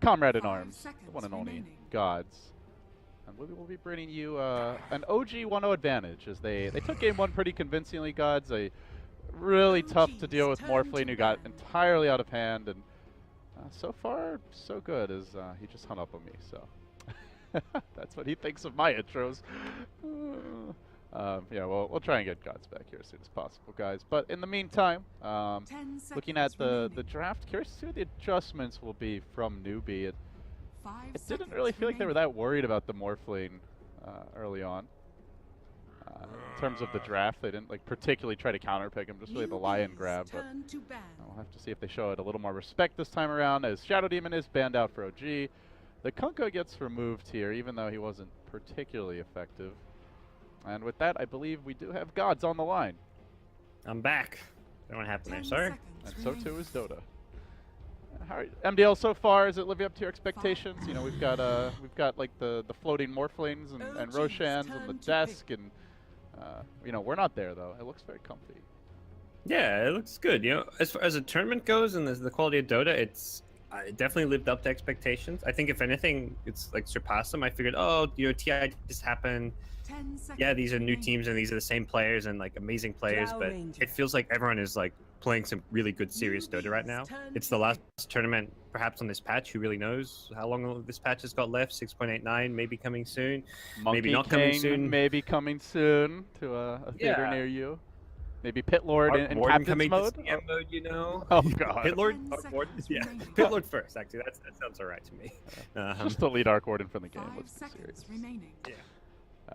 comrade in arms, the one and only Gods. And we will be bringing you an OG 1-0 advantage, as they took game one pretty convincingly, Gods. Really tough to deal with Morphling, who got entirely out of hand, and so far, so good, as he just hung up on me, so. That's what he thinks of my intros. Yeah, we'll try and get Gods back here as soon as possible, guys. But in the meantime, looking at the draft, curious to see what the adjustments will be from Newbee. It didn't really feel like they were that worried about the Morphling early on. In terms of the draft, they didn't like particularly try to counterpick him, just really the lion grab. But we'll have to see if they show it a little more respect this time around, as Shadow Demon is banned out for OG. The Kunkka gets removed here, even though he wasn't particularly effective. And with that, I believe we do have Gods on the line. I'm back. Don't know what happened there, sorry. And so too is Dota. How MDL so far, is it living up to your expectations? You know, we've got like the floating Morphlings and Roshans on the desk, and you know, we're not there though. It looks very comfy. Yeah, it looks good. You know, as far as the tournament goes and the quality of Dota, it definitely lived up to expectations. I think if anything, it's like surpassed them. I figured, oh, you know, TI just happened. Yeah, these are new teams and these are the same players and like amazing players, but it feels like everyone is like playing some really good serious Dota right now. It's the last tournament perhaps on this patch. Who really knows how long this patch has got left? 6.89, maybe coming soon. Monkey maybe not King, coming soon. Maybe coming soon to a theater near you. Maybe Pit Lord in Captain's mode? To CM mode, you know. Oh god. Pit Lord? Yeah. Pit Lord first, actually. That sounds alright to me. Just the lead Arc Warden from the game. Let's be serious. Yeah.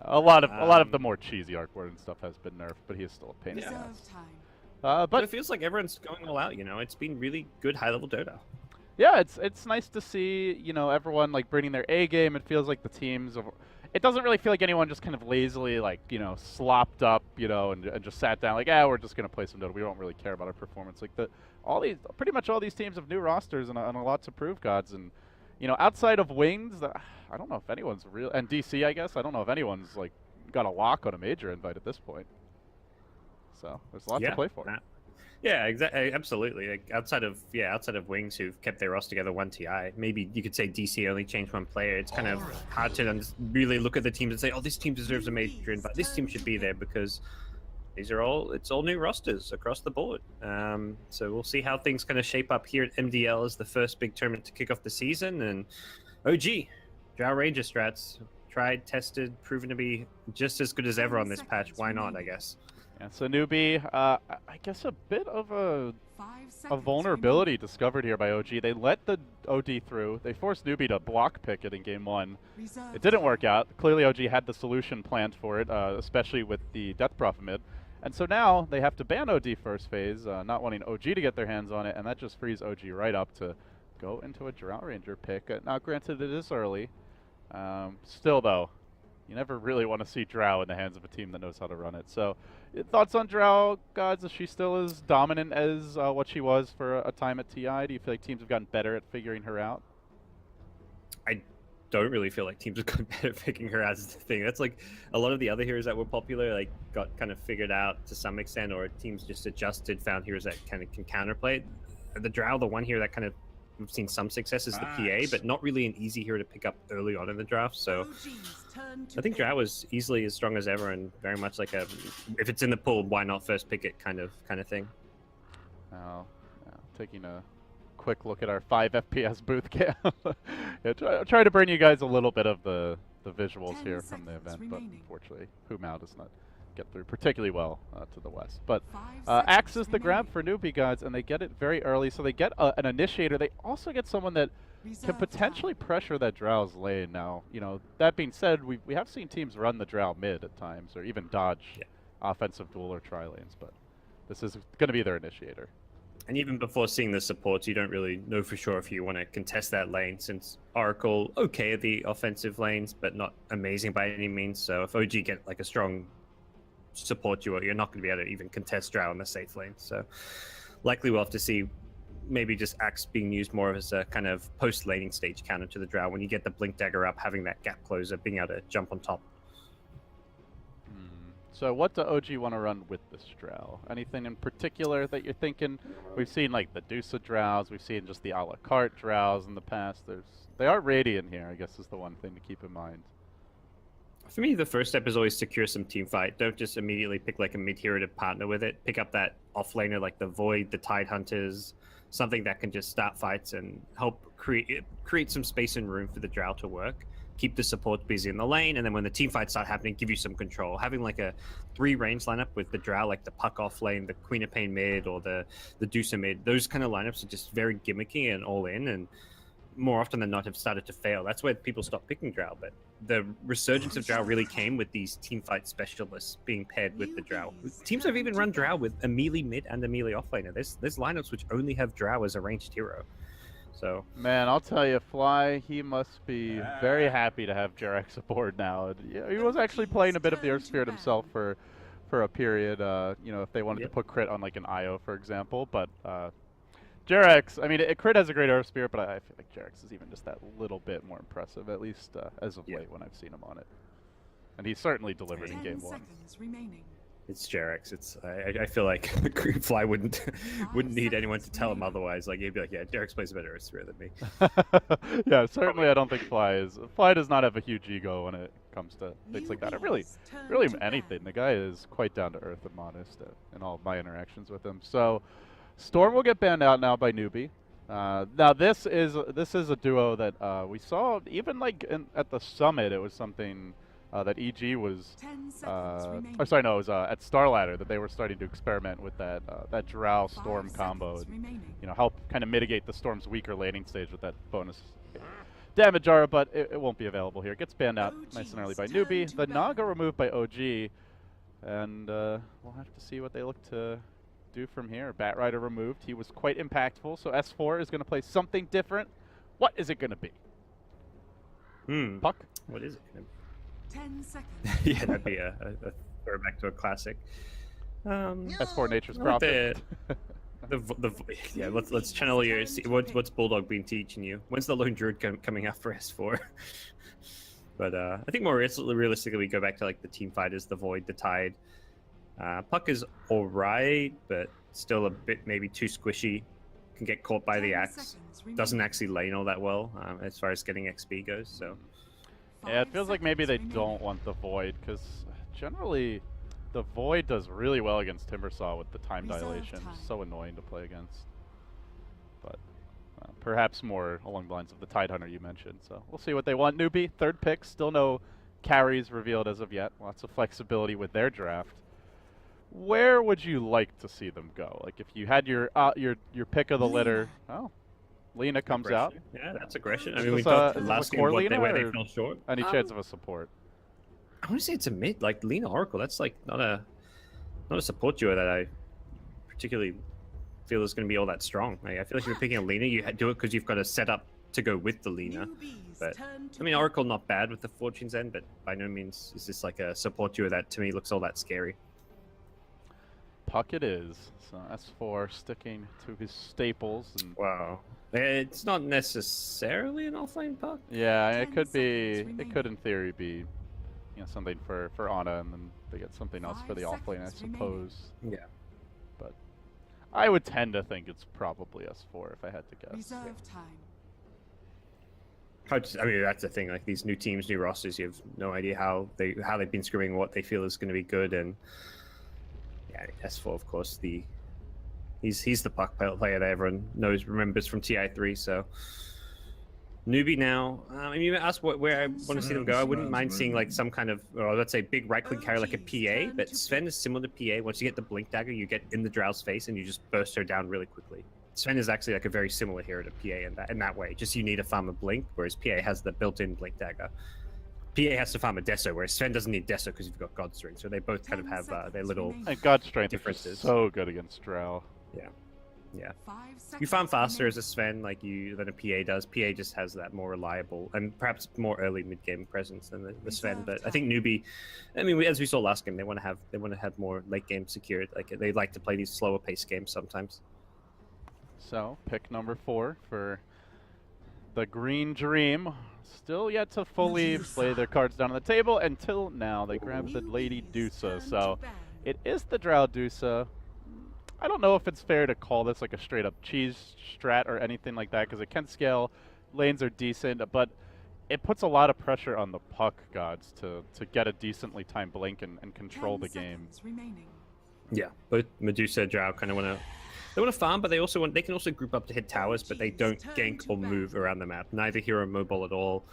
A lot of the more cheesy Arc Warden stuff has been nerfed, but he is still a pain in the ass. But it feels like everyone's going all out, you know. It's been really good high-level Dota. Yeah, it's nice to see, you know, everyone like bringing their A game. It feels like the teams of, it doesn't really feel like anyone just kind of lazily like, you know, slopped up, you know, and just sat down like, we're just gonna play some Dota. We don't really care about our performance. Like pretty much all these teams have new rosters and a lot to prove, Gods. And you know, outside of Wings, I don't know if anyone's real, and DC, I guess, I don't know if anyone's like got a lock on a major invite at this point. So there's a lot to play for. Yeah, exactly, absolutely. Like outside of Wings, who've kept their roster together, one TI. Maybe you could say DC only changed one player. It's kind of hard to really look at the teams and say, oh, this team deserves a major invite. This team should be there, because it's all new rosters across the board. So we'll see how things kind of shape up here at MDL as the first big tournament to kick off the season. And OG, Drow Ranger strats, tried, tested, proven to be just as good as ever on this patch. Why not, I guess. Yeah, so Newbee, I guess a bit of a vulnerability discovered here by OG. They let the OD through. They forced Newbee to block pick it in game one. It didn't work out. Clearly OG had the solution planned for it, especially with the Death Prophet mid. And so now they have to ban OD first phase, not wanting OG to get their hands on it, and that just frees OG right up to go into a Drow Ranger pick. Now granted, it is early. Still though, you never really want to see Drow in the hands of a team that knows how to run it. So, thoughts on Drow, Gods? Is she still as dominant as what she was for a time at TI? Do you feel like teams have gotten better at figuring her out? I don't really feel like teams have gotten better at figuring her out as the thing. That's like a lot of the other heroes that were popular, like got kind of figured out to some extent, or teams just adjusted, found heroes that kind of can counterplay. The Drow, the one hero that kind of we've seen some success is the PA, but not really an easy hero to pick up early on in the draft. So I think Drow was easily as strong as ever, and very much like a, if it's in the pool, why not first pick it kind of thing. Now, taking a quick look at our 5 FPS booth cam. Try to bring you guys a little bit of the visuals here from the event, but unfortunately, Humao does not get through particularly well to the west. But Axe is the grab for Newbee, Gods, and they get it very early, so they get an initiator. They also get someone that can potentially pressure that Drow's lane. Now, you know, that being said, we have seen teams run the Drow mid at times, or even dodge offensive dual or tri lanes, but this is going to be their initiator. And even before seeing the supports, you don't really know for sure if you want to contest that lane, since Oracle, okay at the offensive lanes, but not amazing by any means. So if OG get like a strong support duo, you're not going to be able to even contest Drow in the safe lane. So likely we'll have to see maybe just Axe being used more as a kind of post-laning stage counter to the Drow. When you get the Blink Dagger up, having that gap closer, being able to jump on top. So what do OG want to run with this drow? Anything in particular that you're thinking? We've seen like the Dusa drows, we've seen just the a la carte drows in the past. They are radiant here, I guess is the one thing to keep in mind. For me, the first step is always secure some team fight. Don't just immediately pick like a mid hero to partner with it. Pick up that offlaner like the Void, the Tide Hunters, something that can just start fights and help create some space and room for the drow to work. Keep the support busy in the lane, and then when the team fights start happening, give you some control. Having like a 3 range lineup with the drow, like the Puck off lane, the Queen of Pain mid, or the Dusa mid, those kind of lineups are just very gimmicky and all in, and more often than not have started to fail. That's where people stop picking drow, but the resurgence of drow really came with these team fight specialists being paired with the drow. Teams have even run drow with a melee mid and a melee offlaner. There's lineups which only have drow as a ranged hero. So man, I'll tell you, Fly, he must be very happy to have Jarex aboard now. And, he was actually playing a bit of the Earth Spirit himself for a period. If they wanted to put crit on like an IO, for example, but Jarex, I mean, crit has a great Earth Spirit, but I feel like Jarex is even just that little bit more impressive, at least as of late when I've seen him on it. And he certainly delivered in Game 1. It's Jarex. I feel like Fly wouldn't need anyone to tell him otherwise. Like he'd be like, yeah, Jarex plays a better Earth Spirit than me. Yeah, certainly I don't think Fly does not have a huge ego when it comes to things like that. Or really anything. The guy is quite down to earth and modest in all of my interactions with him. So Storm will get banned out now by Newbee. Now this is a duo that we saw even like at the summit. It was something that EG was, it was at Starladder that they were starting to experiment with that Drow Storm combo, and, help kind of mitigate the Storm's weaker laning stage with that bonus damage aura, but it won't be available here. It gets banned out nice and early by Newbee. The Naga removed by OG, and we'll have to see what they look to do from here. Batrider removed. He was quite impactful, so S4 is going to play something different. What is it going to be? Puck? What is it going to be? 10 seconds. Yeah, that'd be a throwback to a classic. S4 Nature's Prophet. Let's channel your. See, what's Bulldog been teaching you? When's the Lone Druid coming out for S4? But I think more realistically, we go back to like the team fighters, the Void, the Tide. Puck is alright, but still a bit maybe too squishy. Can get caught by the axe. Doesn't actually lane all that well as far as getting XP goes. So. Yeah, it feels like maybe they don't want the Void, because generally the Void does really well against Timbersaw with the time dilation. So annoying to play against. But perhaps more along the lines of the Tidehunter you mentioned. So we'll see what they want. Newbee, 3rd pick, still no carries revealed as of yet. Lots of flexibility with their draft. Where would you like to see them go? Like if you had your pick of the litter. Oh. Lena comes out. Yeah, that's aggression. I mean, we talked last game where they fell short. Any chance of a support? I want to say it's a mid, like Lena Oracle. That's like not a support duo that I particularly feel is going to be all that strong. Like, I feel like if you're picking a Lena, you do it because you've got a setup to go with the Lena. But I mean, Oracle not bad with the Fortune's End, but by no means is this like a support duo that to me looks all that scary. Puck it is. So S4 sticking to his staples. And wow. It's not necessarily an offlane Puck. Yeah, it could be. It could, in theory, be, something for Ana, and then they get something else for the offlane, I suppose. Yeah. But I would tend to think it's probably S4 if I had to guess. Reserve time. I mean, that's the thing. Like these new teams, new rosters, you have no idea how they've been screwing what they feel is going to be good, and yeah, S4, of course, he's the Puck player that everyone remembers from TI3. So Newbee now. I mean, you asked where I want to see them go. I wouldn't mind seeing like some kind of, or let's say, big right-click carry like a PA. But Sven is similar to PA. Once you get the Blink Dagger, you get in the Drow's face and you just burst her down really quickly. Sven is actually like a very similar hero to PA in that way. Just you need to farm a Blink, whereas PA has the built-in Blink Dagger. PA has to farm a Deso, whereas Sven doesn't need Deso because you've got God Strength. So they both kind of have their little God Strength differences. Is so good against Drow. Yeah. You farm faster as a Sven than a PA does. PA just has that more reliable and perhaps more early mid-game presence than the Sven. But I think Newbee, I mean, as we saw last game, they want to have more late game secured. Like they like to play these slower paced games sometimes. So pick number 4 for the Green Dream still yet to fully lay their cards down on the table until now. They grab the Lady Dusa, so it is the Drow Dusa. I don't know if it's fair to call this like a straight up cheese strat or anything like that, because it can scale, lanes are decent, but it puts a lot of pressure on the puck gods to get a decently timed blink and control the game. Yeah, both Medusa and Drow kind of want to farm, but they can also group up to hit towers, but they don't gank or move around the map. Neither hero mobile at all.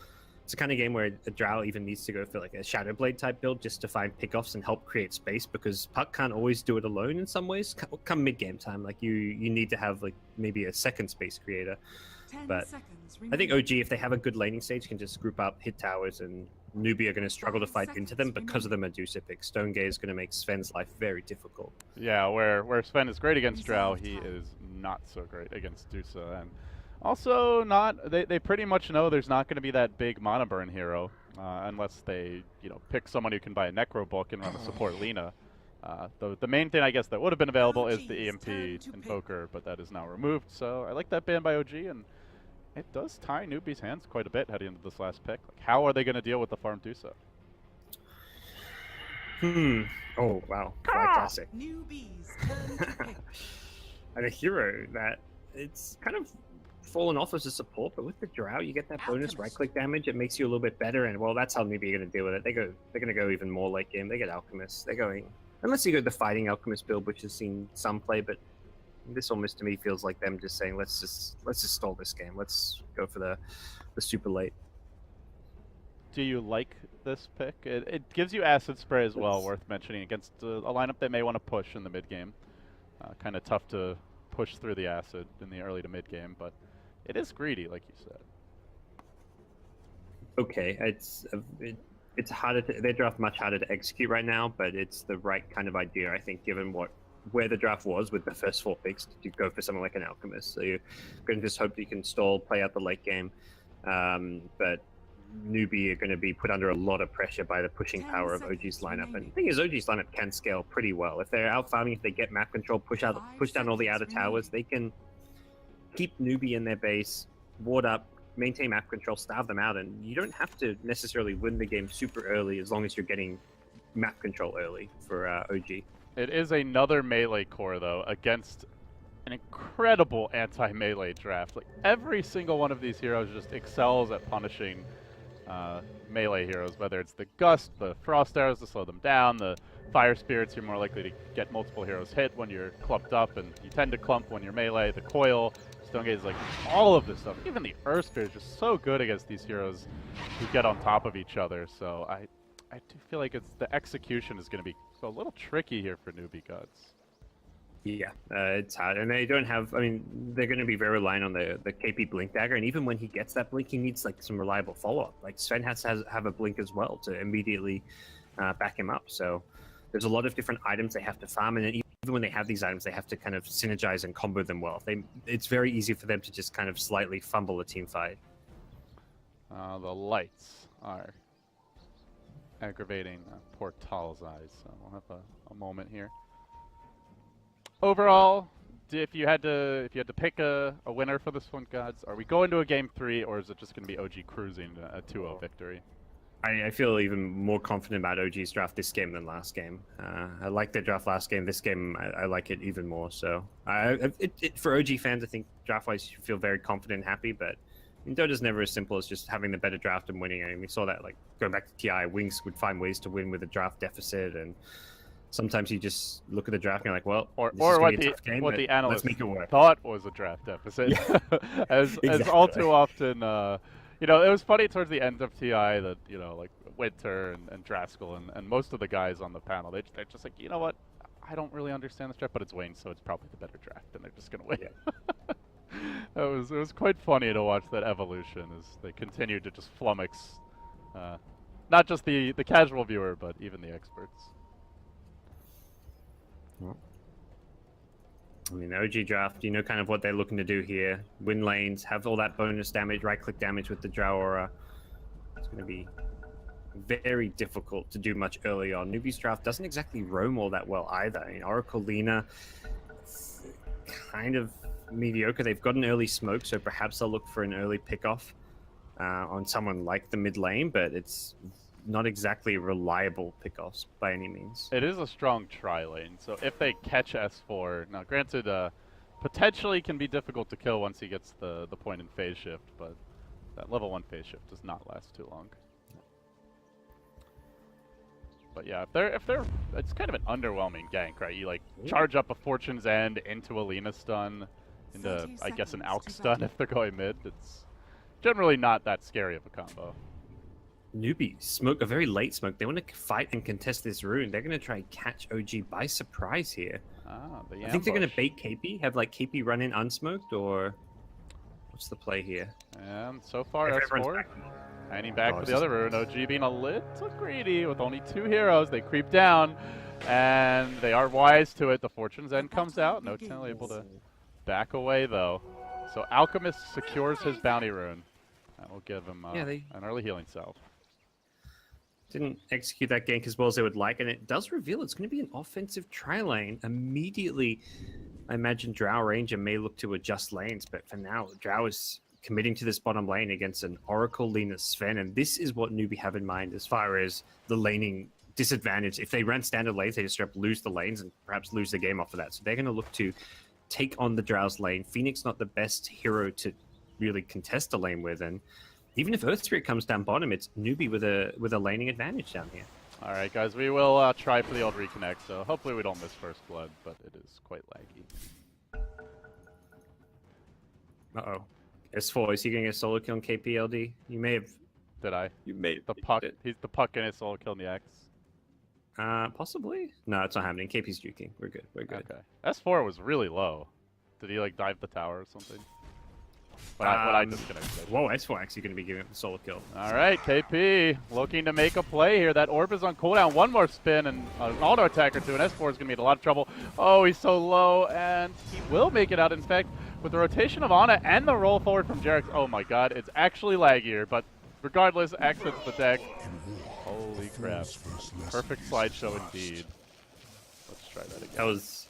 It's a kind of game where a Drow even needs to go for like a Shadow Blade type build just to find pickoffs and help create space, because puck can't always do it alone in some ways. Come mid game time, like you need to have like maybe a second space creator. But I think OG, if they have a good laning stage, can just group up, hit towers, and Newbee are going to struggle to fight into them because of the Medusa pick. Stonegate is going to make Sven's life very difficult. Yeah, where Sven is great against Drow, he is not so great against Dusa. And also they pretty much know there's not going to be that big mana burn hero unless they pick someone who can buy a Necro book and run a support Lina. The main thing I guess that would have been available is the EMP Invoker, but that is now removed. So I like that ban by OG, and it does tie Newbee's hands quite a bit heading into this last pick. Like, how are they going to deal with the farm Dusa? Oh, wow. Classic. And a hero that it's kind of fallen off as a support, but with the Drow, you get that bonus right-click damage. It makes you a little bit better, and well, that's how Newbee are going to deal with it. They're going to go even more late game. They get Alchemist. They're going, unless you go the Fighting Alchemist build, which has seen some play, but this almost to me feels like them just saying, let's just stall this game. Let's go for the super late. Do you like this pick? It gives you acid spray as well, worth mentioning, against a lineup they may want to push in the mid game. Kind of tough to push through the acid in the early to mid game, but it is greedy, like you said. Okay, it's harder to, their draft much harder to execute right now, but it's the right kind of idea, I think, given where the draft was with the first 4 picks to go for something like an Alchemist. So you're going to just hope you can stall, play out the late game. But Newbee are going to be put under a lot of pressure by the pushing power of OG's lineup. And the thing is, OG's lineup can scale pretty well. If they're out farming, if they get map control, push down all the outer towers, they can keep Newbee in their base, ward up, maintain map control, starve them out, and you don't have to necessarily win the game super early as long as you're getting map control early for OG. It is another melee core, though, against an incredible anti-melee draft. Like, every single one of these heroes just excels at punishing melee heroes, whether it's the Gust, the Frost Arrows to slow them down, the Fire Spirits, you're more likely to get multiple heroes hit when you're clumped up, and you tend to clump when you're melee. The Coil, Stonegate is like all of this stuff. Even the Earth Spirit is just so good against these heroes who get on top of each other. So I do feel like the execution is going to be a little tricky here for Newbee gods. Yeah, it's hard, and they don't have. I mean, they're going to be very reliant on the KP Blink Dagger, and even when he gets that blink, he needs like some reliable follow-up. Like Sven has to have a blink as well to immediately back him up. So there's a lot of different items they have to farm, and then even when they have these items, they have to kind of synergize and combo them well. It's very easy for them to just kind of slightly fumble a team fight. The lights are aggravating Portal's eyes, so we'll have a moment here. Overall, if you had to pick a winner for this one, gods, are we going to a game 3, or is it just going to be OG cruising a 2-0 victory? I feel even more confident about OG's draft this game than last game. I liked their draft last game. This game, I like it even more. So for OG fans, I think draft-wise, you feel very confident and happy, but Dota's never as simple as just having the better draft and winning. I mean, we saw that, like, going back to TI, Wings would find ways to win with a draft deficit, and sometimes you just look at the draft and you're like, well, or this is what be a tough game, what the analysts let's make it work. thought was a draft deficit. Yeah. as all too often, it was funny towards the end of TI that, like Winter and Draskell and most of the guys on the panel, they're just like, you know what, I don't really understand this draft, but it's Wayne, so it's probably the better draft, and they're just going to win. Yeah. It was quite funny to watch that evolution as they continued to just flummox, not just the casual viewer, but even the experts. Well, I mean, OG draft, you know kind of what they're looking to do here. Win lanes, have all that bonus damage, right-click damage with the Drow Aura. It's going to be very difficult to do much early on. Newbee's draft doesn't exactly roam all that well either. I mean, Oracle Lina kind of mediocre. They've got an early smoke, so perhaps they'll look for an early pickoff on someone like the mid lane, but it's not exactly reliable pickoffs by any means. It is a strong tri lane, so if they catch S4, now granted, potentially can be difficult to kill once he gets the point in phase shift, but that level 1 phase shift does not last too long. But yeah, if they're, it's kind of an underwhelming gank, right? You like charge up a Fortune's End into a Lina stun, into I guess an Alk stun if they're going mid. It's generally not that scary of a combo. Newbee smoke a very late smoke. They want to fight and contest this rune. They're going to try and catch OG by surprise here. Ah, the I think they're going to bait KP, have like KP run in unsmoked, or what's the play here? And so far S4 handing back for the other rune. OG being a little greedy with only 2 heroes. They creep down and they are wise to it. The Fortune's End comes out. No Tail able to back away though. So Alchemist secures his bounty rune. That will give him an early healing salve. Didn't execute that gank as well as they would like, and it does reveal it's going to be an offensive tri lane. Immediately, I imagine Drow Ranger may look to adjust lanes, but for now, Drow is committing to this bottom lane against an Oracle Lina Sven, and this is what Newbee have in mind as far as the laning disadvantage. If they run standard lanes, they just straight up lose the lanes and perhaps lose the game off of that. So they're going to look to take on the Drow's lane. Phoenix not the best hero to really contest a lane with, and even if Earth Spirit comes down bottom, it's Newbee with a laning advantage down here. All right, guys, we will try for the old reconnect, so hopefully we don't miss first blood, but it is quite laggy. Uh-oh. S4, is he going to get solo kill on KPLD? You may have... Did I? You made the puck. He's the puck and his solo kill in the X. Possibly? No, it's not happening. KP's juking. We're good. We're good. Okay. S4 was really low. Did he, like, dive the tower or something? When I disconnected. Whoa, S4 actually going to be giving up the solo kill. All right, KP looking to make a play here. That orb is on cooldown. One more spin and an auto attack or two, and S4 is going to be in a lot of trouble. Oh, he's so low, and he will make it out. In fact, with the rotation of Ana and the roll forward from Jarex, oh my god, it's actually laggier, but regardless, exits the deck. Holy crap. Perfect slideshow indeed. Let's try that again. That was...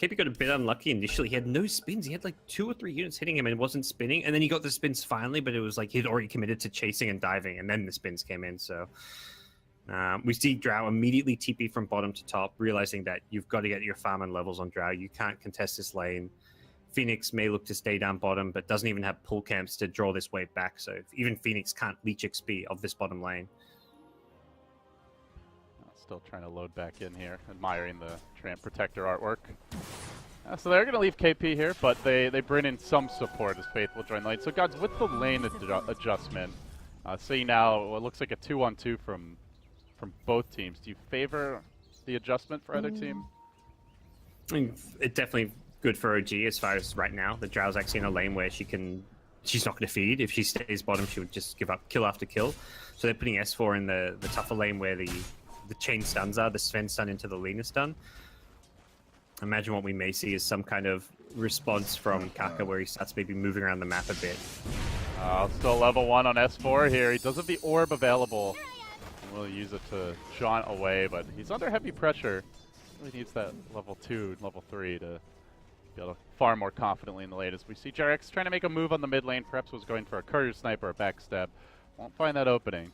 KP got a bit unlucky initially. He had no spins. He had like 2 or 3 units hitting him and it wasn't spinning. And then he got the spins finally, but it was like he'd already committed to chasing and diving, and then the spins came in. So we see Drow immediately TP from bottom to top, realizing that you've got to get your farm and levels on Drow. You can't contest this lane. Phoenix may look to stay down bottom, but doesn't even have pull camps to draw this wave back. So even Phoenix can't leech XP of this bottom lane. Still trying to load back in here, admiring the Tramp Protector artwork. So they're going to leave KP here, but they bring in some support as Faith will join lane. So guys, with the lane adjustment, seeing now what looks like a 2-on-2 from both teams, do you favor the adjustment for either team? I mean, it's definitely good for OG as far as right now. The Drow's actually in a lane where she's not going to feed. If she stays bottom, she would just give up kill after kill. So they're putting S4 in the tougher lane where the chain stuns are, the Sven stun into the Lina stun. Imagine what we may see is some kind of response from Kaka where he starts maybe moving around the map a bit. Still level 1 on S4 here. He does have the orb available. We'll use it to jaunt away, but he's under heavy pressure. Really needs that level 2, level 3 to be able to farm more confidently in the lane. As we see Jarex trying to make a move on the mid lane, perhaps was going for a courier sniper or a backstab. Won't find that opening.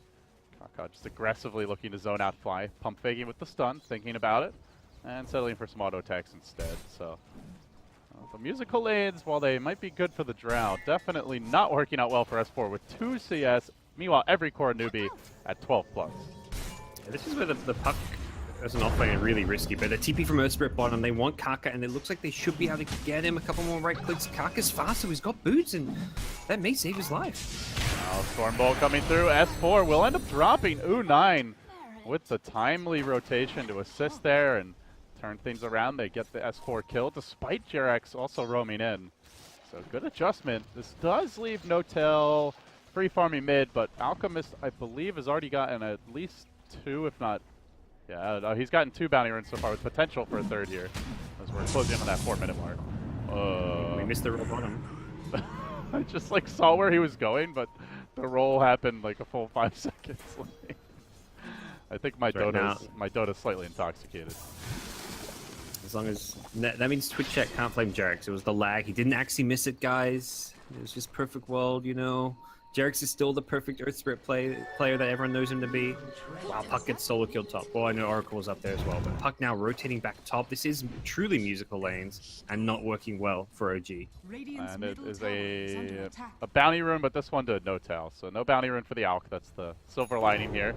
Kaka just aggressively looking to zone out Fly, pump faking with the stun, thinking about it, and settling for some auto attacks instead. So the musical lanes, while they might be good for the Drow, definitely not working out well for S4 with 2 CS. Meanwhile, every core Newbee at 12+. Yeah, this is where the puck as an offlane is really risky, but the TP from Earth Spirit bottom, they want Kaka, and it looks like they should be able to get him a couple more right clicks. Kaka's fast, so he's got boots, and that may save his life. Now Stormbolt coming through. S4 will end up dropping U9 with the timely rotation to assist there and turn things around. They get the S4 kill despite Jarex also roaming in. So good adjustment. This does leave No-Tail free farming mid, but Alchemist, I believe, has already gotten at least 2, if not... Yeah, he's gotten 2 bounty runs so far with potential for a 3rd here as we're closing in on that 4-minute mark. We missed the roll bottom. I just like saw where he was going, but the roll happened like a full 5 seconds late. I think my Dota's slightly intoxicated. As long as that means Twitch chat can't blame Jarex. It was the lag. He didn't actually miss it, guys. It was just perfect world, you know. Jarex is still the perfect Earth Spirit player that everyone knows him to be. Wow, Puck gets solo killed top. Well, I know Oracle was up there as well, but Puck now rotating back top. This is truly musical lanes and not working well for OG. And it is a bounty rune, but this one to no tail. So no bounty rune for the Alk. That's the silver lining here.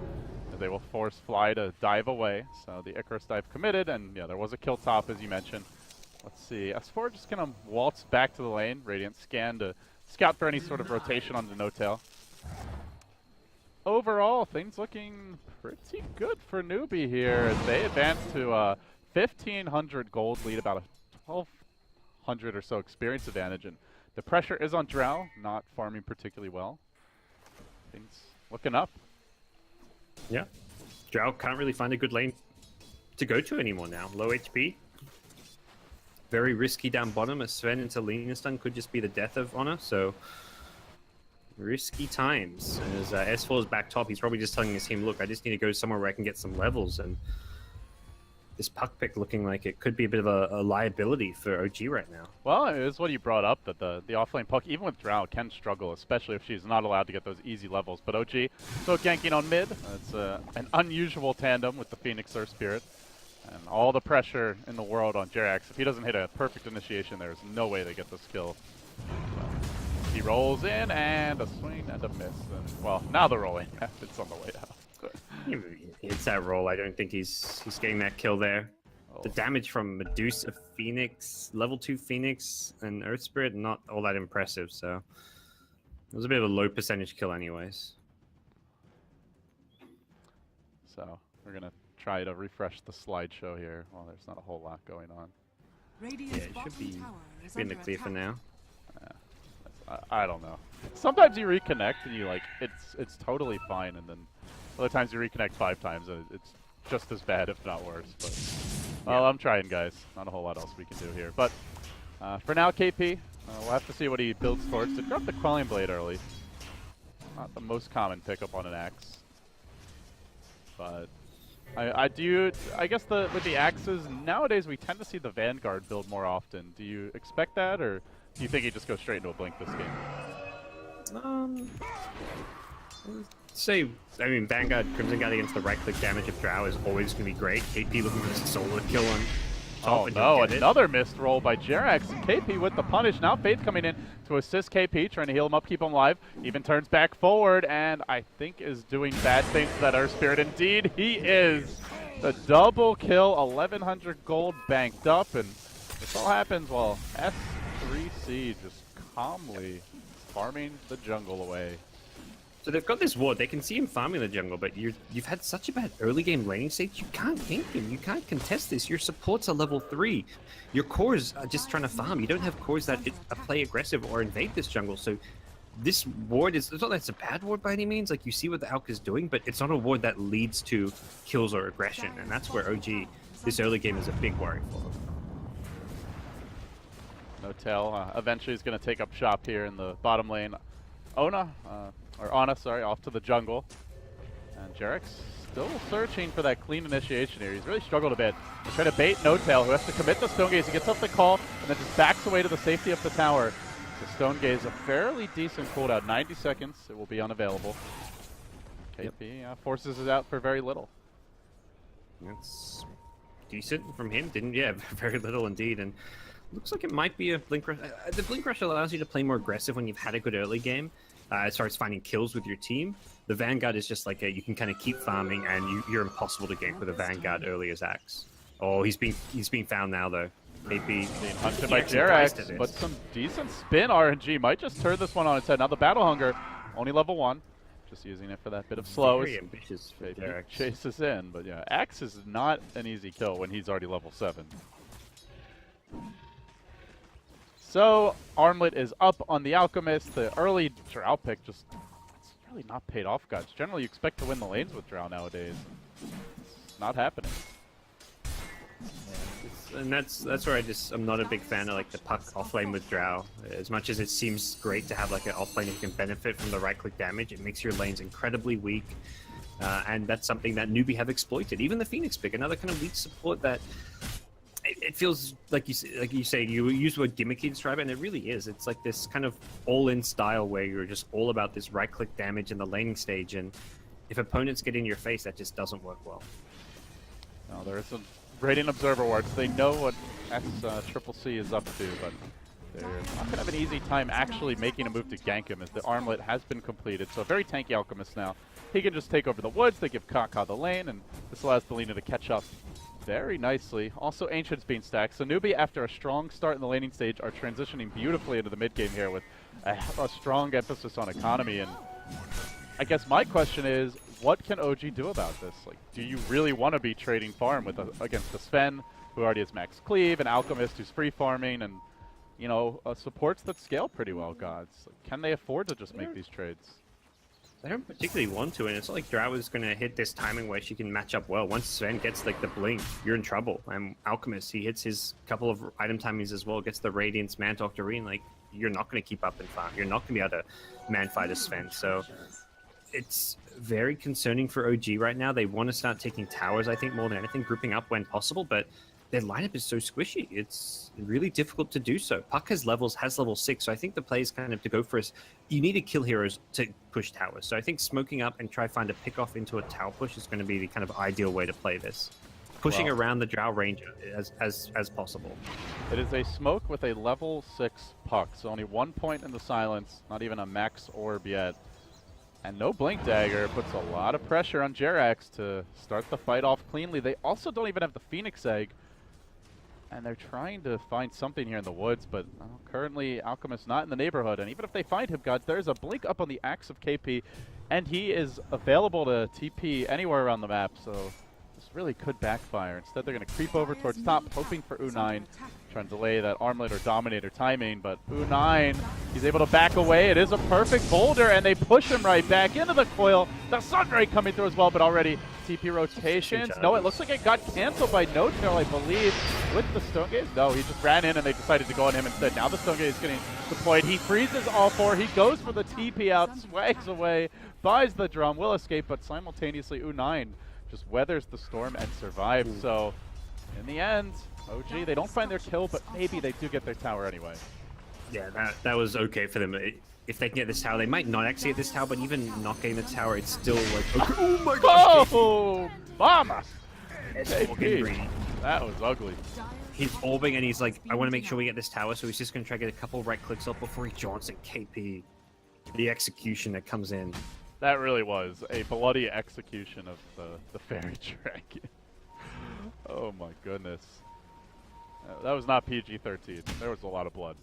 They will force Fly to dive away. So the Icarus dive committed, and yeah, there was a kill top as you mentioned. Let's see, S4 just gonna waltz back to the lane. Radiant scan to scout for any sort of rotation on the no-tail. Overall, things looking pretty good for Newbee here as they advance to 1,500 gold lead, about a 1,200 or so experience advantage. And the pressure is on Drow, not farming particularly well. Things looking up. Yeah, Drow can't really find a good lane to go to anymore now. Low HP. Very risky down bottom. A Sven into Lena stun could just be the death of Honor, so risky times. As S4 is back top, he's probably just telling his team, look, I just need to go somewhere where I can get some levels, and this Puck pick looking like it could be a bit of a liability for OG right now. Well, it is what you brought up, that the offlane Puck, even with Drow, can struggle, especially if she's not allowed to get those easy levels. But OG, so ganking on mid. It's an unusual tandem with the Phoenix Earth Spirit. And all the pressure in the world on Jarex. If he doesn't hit a perfect initiation, there's no way they get this kill. So he rolls in, and a swing and a miss. And, well, now they're rolling. It's on the way out. It's that roll. I don't think he's getting that kill there. Oh. The damage from Medusa, Phoenix, level 2 Phoenix, and Earth Spirit, not all that impressive. So it was a bit of a low percentage kill anyways. So we're going to try to refresh the slideshow here. Well, there's not a whole lot going on. Yeah, it should be in the clear for now. Yeah, I don't know. Sometimes you reconnect and you it's totally fine, and then other times you reconnect 5 times and it's just as bad, if not worse. But well, I'm trying, guys. Not a whole lot else we can do here. But for now, KP, we'll have to see what he builds towards. To drop the Quelling Blade early. Not the most common pickup on an axe, but I guess with the axes nowadays we tend to see the Vanguard build more often. Do you expect that, or do you think he just goes straight into a blink this game? I mean, Vanguard, Crimson Guard against the right-click damage of Drow is always going to be great. KP looking for this solo kill on top. Oh no, another missed roll by Jarex. And KP with the punish. Now Faith coming in to assist KP, trying to heal him up, keep him alive. Even turns back forward, and I think is doing bad things to that Earth Spirit. Indeed, he is. The double kill, 1,100 gold banked up, and this all happens while S3C just calmly farming the jungle away. So they've got this ward. They can see him farming the jungle, but you've had such a bad early game laning state. You can't gank him. You can't contest this. Your supports are level 3. Your cores are just trying to farm. You don't have cores that play aggressive or invade this jungle. So this ward it's not that it's a bad ward by any means. Like, you see what the Alk is doing, but it's not a ward that leads to kills or aggression. And that's where OG, this early game, is a big worry for them. No tell. Eventually he's going to take up shop here in the bottom lane. Ana, sorry, off to the jungle. And Jarex still searching for that clean initiation here. He's really struggled a bit. He's trying to bait No-Tail, who has to commit the Stone Gaze. He gets up the call, and then just backs away to the safety of the tower. The Stone Gaze, a fairly decent cooldown. 90 seconds, it will be unavailable. KP forces it out for very little. That's decent from him. Very little indeed. And looks like it might be a Blink Rush. The Blink Rush allows you to play more aggressive when you've had a good early game. As far as finding kills with your team, the Vanguard is just like you can kind of keep farming, and you're impossible to gank with a Vanguard early as Axe. Oh, he's being found now though. KP being hunted by Jarex, but some decent spin RNG might just turn this one on its head. Now the Battle Hunger, only level 1, just using it for that bit of slow. Very ambitious for Jarex. Chases in, but yeah, Axe is not an easy kill when he's already level 7. So, Armlet is up on the Alchemist. The early Drow pick it's really not paid off, guys. Generally, you expect to win the lanes with Drow nowadays. It's not happening. Yeah, and that's where I'm not a big fan of the Puck offlane with Drow. As much as it seems great to have an offlane who can benefit from the right-click damage, it makes your lanes incredibly weak. And that's something that Newbee have exploited. Even the Phoenix pick, another kind of weak support that It feels like you say you use the word gimmicky to describe it, and it really is. It's like this kind of all-in style where you're just all about this right-click damage in the laning stage, and if opponents get in your face, that just doesn't work well. No, there are some Radiant Observer wards. They know what Triple C is up to, but they're not going to have an easy time actually making a move to gank him, as the armlet has been completed. So a very tanky Alchemist now. He can just take over the woods, they give Kaka the lane, and this allows Belina to catch up very nicely. Also, Ancient's being stacked. So Newbee, after a strong start in the laning stage, are transitioning beautifully into the mid game here with a strong emphasis on economy. And I guess my question is, what can OG do about this? Like, do you really want to be trading farm with against the Sven, who already has max cleave, an Alchemist who's free farming, and you know, supports that scale pretty well, gods? Like, can they afford to just make these trades? They don't particularly want to, and it's not like Drow is going to hit this timing where she can match up well. Once Sven gets like the blink, you're in trouble. And Alchemist, he hits his couple of item timings as well, gets the Radiance, Man Doctorine. Like, you're not going to keep up in farm. You're not going to be able to man fight a Sven. So it's very concerning for OG right now. They want to start taking towers, I think, more than anything, grouping up when possible, but their lineup is so squishy. It's really difficult to do so. Puck has level 6, so I think the play is kind of to go for us. You need to kill heroes to push towers. So I think smoking up and try find a pick off into a tower push is going to be the kind of ideal way to play this. Pushing around the Drow range as possible. It is a smoke with a level 6 puck, so only 1 point in the silence, not even a max orb yet. And no Blink Dagger puts a lot of pressure on Jerax to start the fight off cleanly. They also don't even have the Phoenix Egg, and they're trying to find something here in the woods, but currently Alchemist not in the neighborhood. And even if they find him, God, there's a blink up on the axe of KP, and he is available to TP anywhere around the map, so this really could backfire. Instead, they're going to creep over towards top, hoping for U9, trying to delay that Armlet or Dominator timing, but U9, he's able to back away. It is a perfect boulder, and they push him right back into the coil. The Sunray coming through as well, but already TP rotations. No, it looks like it got canceled by No Tail, I believe, with the Stone Gaze. No, he just ran in, and they decided to go on him instead. Now the Stone Gaze is getting deployed. He freezes all 4. He goes for the TP out, swags away, buys the drum, will escape, but simultaneously U9 just weathers the storm and survives. So in the end, OG, they don't find their kill, but maybe they do get their tower anyway. Yeah, that was okay for them. If they can get this tower, they might not actually get this tower, but even not getting the tower, it's still like, okay. Oh my gosh! Oh, mama! KP. That was ugly. He's orbing and he's like, I want to make sure we get this tower, so he's just going to try to get a couple right clicks up before he jaunts at KP. The execution that comes in. That really was a bloody execution of the Fairy Dragon. Oh my goodness. That was not PG-13. There was a lot of blood.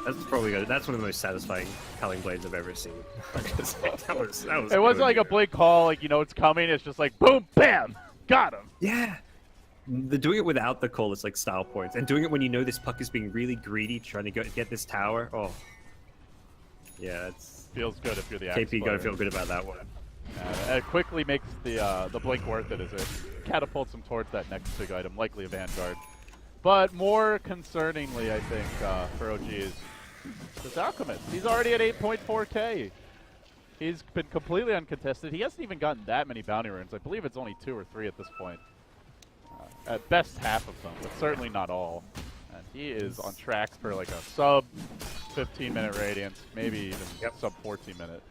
That's probably good. That's one of the most satisfying Culling Blades I've ever seen. that was it wasn't like a blink call, like, you know it's coming. It's just like, boom, bam, got him. Yeah. Doing it without the call is like style points. And doing it when you know this puck is being really greedy, trying to get this tower. Oh. Yeah, it feels good if you're the KP gotta feel good about that one. It quickly makes the blink worth it as it catapults him towards that next big item, likely a Vanguard. But more concerningly, I think, for OG is this Alchemist. He's already at 8.4k. He's been completely uncontested. He hasn't even gotten that many bounty runes. I believe it's only 2 or 3 at this point. At best, half of them, but certainly not all. And he is on track for like a sub 15-minute Radiance, maybe even sub 14-minute.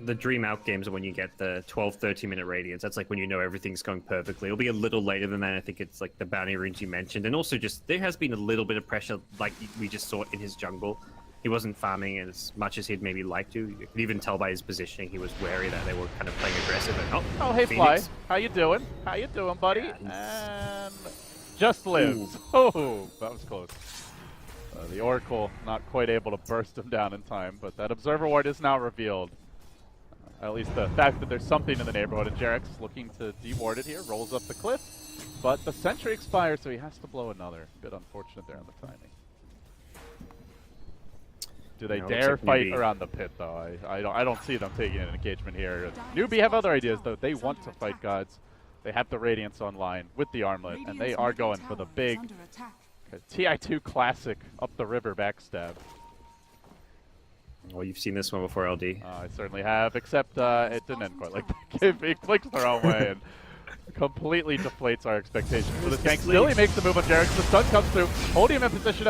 The dream out games are when you get the 12-13-minute Radiance. That's like when you know everything's going perfectly. It'll be a little later than that. I think it's like the bounty runes you mentioned. And also just, there has been a little bit of pressure like we just saw in his jungle. He wasn't farming as much as he'd maybe like to. You could even tell by his positioning he was wary that they were kind of playing aggressive. And, oh, hey Phoenix. Fly. How you doing? How you doing, buddy? And just lives. Ooh. Oh, that was close. The Oracle not quite able to burst him down in time, but that Observer Ward is now revealed. At least the fact that there's something in the neighborhood, and Jerax looking to deward it here, rolls up the cliff, but the sentry expires, so he has to blow another. A bit unfortunate there on the timing. Do they dare fight around the pit, though? I don't see them taking an engagement here. Newbee have other ideas, though. They want to fight gods. They have the Radiance online with the Armlet, and they are going for the big TI2 classic up the river backstab. Well, you've seen this one before, LD. I certainly have, except it didn't end quite like that. He clicks the wrong way, and completely deflates our expectations for this Mr. gank. Sleep. Still, he makes the move on Jarek. The stun comes through, holding him in position.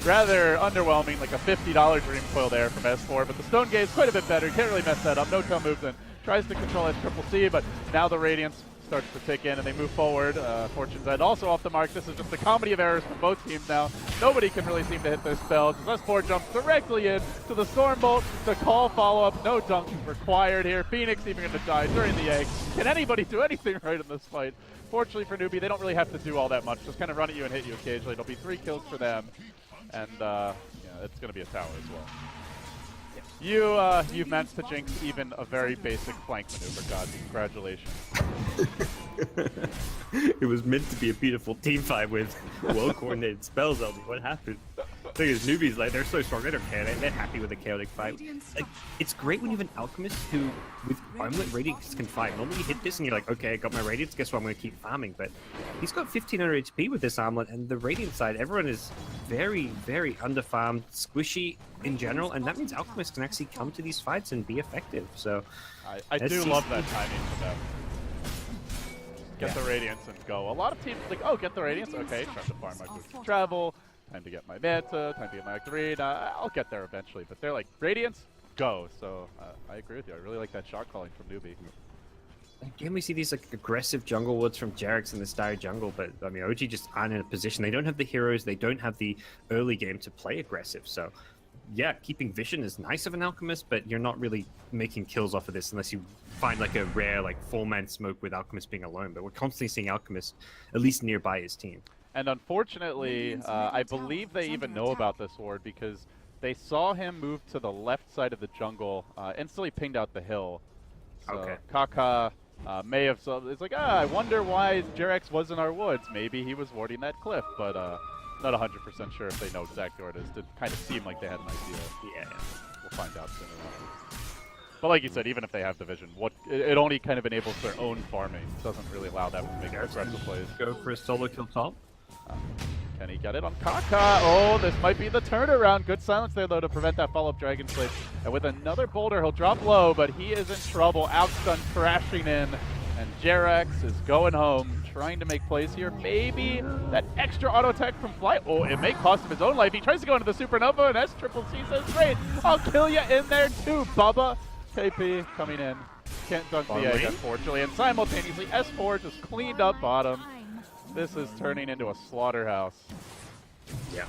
Rather underwhelming, like a $50 Dream Coil there from S4, but the Stone Gaze quite a bit better. Can't really mess that up. No tail moves in. Tries to control S-Triple-C, but now the Radiance starts to tick in and they move forward. Fortune's End also off the mark. This is just a comedy of errors from both teams now. Nobody can really seem to hit their spells. S4 jumps directly in to the Storm Bolt. The call follow-up. No dunk required here. Phoenix even going to die during the egg. Can anybody do anything right in this fight? Fortunately for Newbee, they don't really have to do all that much. Just kind of run at you and hit you occasionally. It'll be 3 kills for them. And yeah, it's going to be a tower as well. You've managed to jinx even a very basic flank maneuver, God. Congratulations. It was meant to be a beautiful team fight with well-coordinated spells, Elby. What happened? The thing is, Newbies, like, they're so strong, they don't care. They're happy with a chaotic fight. Like, it's great when you have an Alchemist who, with Omelet Radiance, can fight. Normally you hit this and you're like, okay, I got my Radiance, guess what, I'm going to keep farming. But he's got 1500 HP with this Armlet, and the Radiant side, everyone is very, very underfarmed, squishy in general, and that means Alchemists can actually come to these fights and be effective. So I do love that timing for them. Get the Radiance and go. A lot of teams like, oh, get the Radiance. Okay, try to farm my boots to travel. Time to get my Manta. Time to get my Actorine. I'll get there eventually. But they're like, Radiance, go. So I agree with you. I really like that shot calling from Newbee. Again, we see these like aggressive jungle wards from Jarex in this dire jungle, but I mean, OG just aren't in a position. They don't have the heroes. They don't have the early game to play aggressive. So yeah, keeping Vision is nice of an Alchemist, but you're not really making kills off of this unless you find like a rare like 4-man smoke with Alchemist being alone. But we're constantly seeing Alchemist at least nearby his team. And unfortunately, I believe they even know about this ward because they saw him move to the left side of the jungle, instantly pinged out the hill. So Okay. Kaka may have, it's like, I wonder why Jarex was in our woods. Maybe he was warding that cliff, but not 100% sure if they know exactly where it is. It kind of seemed like they had an idea. Yeah. We'll find out soon enough. But like you said, even if they have the vision, it only kind of enables their own farming. It doesn't really allow them to make aggressive plays. Go for a solo kill top. Can he get it on Kaka? Oh, this might be the turnaround. Good silence there, though, to prevent that follow-up Dragon Slave. And with another boulder, he'll drop low, but he is in trouble. Outstun crashing in, and Jarex is going home, trying to make plays here. Maybe that extra auto attack from Flight. Oh, it may cost him his own life. He tries to go into the Supernova, and S-Triple-C says, great, I'll kill you in there too, Bubba. KP coming in. Can't dunk the egg, unfortunately. And simultaneously, S4 just cleaned up bottom. This is turning into a slaughterhouse. Yeah.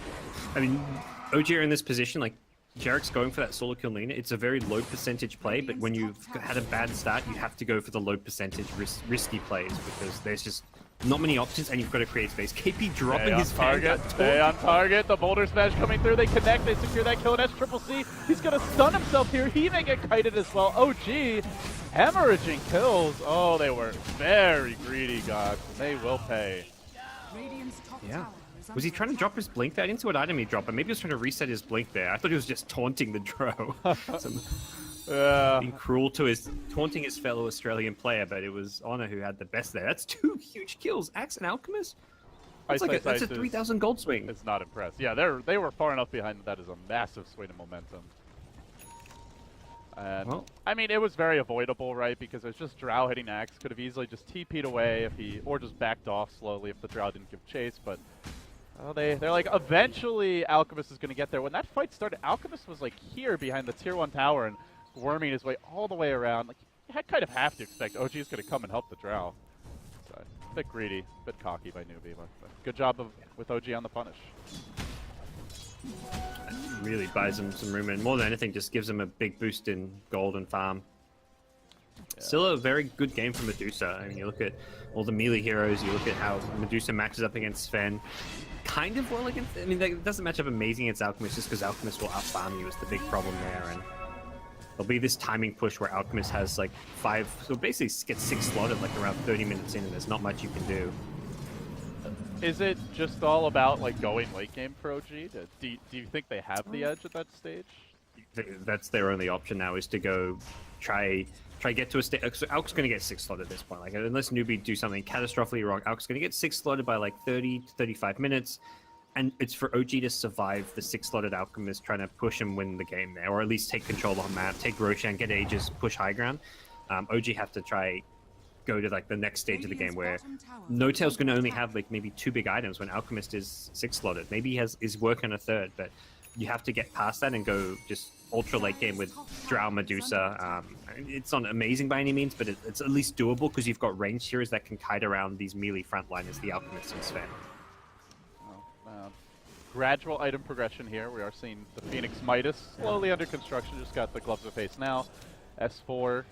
I mean, OG are in this position, like, Jarek's going for that solo kill Nina. It's a very low percentage play, but when you've had a bad start, you have to go for the low percentage risky plays because there's just not many options and you've got to create space. KP dropping his target. Stay on target. The boulder smash coming through. They connect. They secure that kill. And S-Triple-C, he's going to stun himself here. He may get kited as well. OG hemorrhaging kills. Oh, they were very greedy, gods. They will pay. Yeah. Was he trying to drop his blink there? I didn't see what item he dropped, but maybe he was trying to reset his blink there. I thought he was just taunting the Dro. Being cruel to taunting his fellow Australian player, but it was Honor who had the best there. That's 2 huge kills. Axe and Alchemist? That's a 3,000 gold swing. It's not impressed. Yeah, they were far enough behind that is a massive swing of momentum. And, well, I mean, it was very avoidable, right? Because it was just Drow hitting Axe. Could have easily just TP'd away if he, or just backed off slowly if the Drow didn't give chase. But they're like, eventually Alchemist is going to get there. When that fight started, Alchemist was like here behind the tier 1 tower and worming his way all the way around. Like, you kind of have to expect OG is going to come and help the Drow. So, a bit greedy, a bit cocky by Newbee. But good job with OG on the punish. Really buys him some room, and more than anything, just gives him a big boost in gold and farm. Yeah. Still a very good game for Medusa. I mean, you look at all the melee heroes, you look at how Medusa matches up against Sven. Kind of well against, I mean, it doesn't match up amazing against Alchemist just because Alchemist will outfarm you is the big problem there. And there'll be this timing push where Alchemist has like 5, so basically gets 6 slotted like around 30 minutes in, and there's not much you can do. Is it just all about like going late game for OG? Do you think they have the edge at that stage? That's their only option now, is to go try get to a stage. So Alk's going to get 6 slotted at this point. Like, unless Newbee do something catastrophically wrong, Alk's going to get 6 slotted by like 30 to 35 minutes. And it's for OG to survive the 6 slotted Alchemist, trying to push and win the game there, or at least take control of the map, take Roshan, get Aegis, push high ground. OG have to try go to like the next stage of the game where No Tail's going to only have like maybe 2 big items when Alchemist is 6 slotted. Maybe he is working a 3rd, but you have to get past that and go just ultra late game with Drow Medusa. It's not amazing by any means, but it's at least doable because you've got ranged heroes that can kite around these melee frontliners, the Alchemist and Sven. Gradual item progression here. We are seeing the Phoenix Midas slowly under construction. Just got the Gloves of Haste now. S4,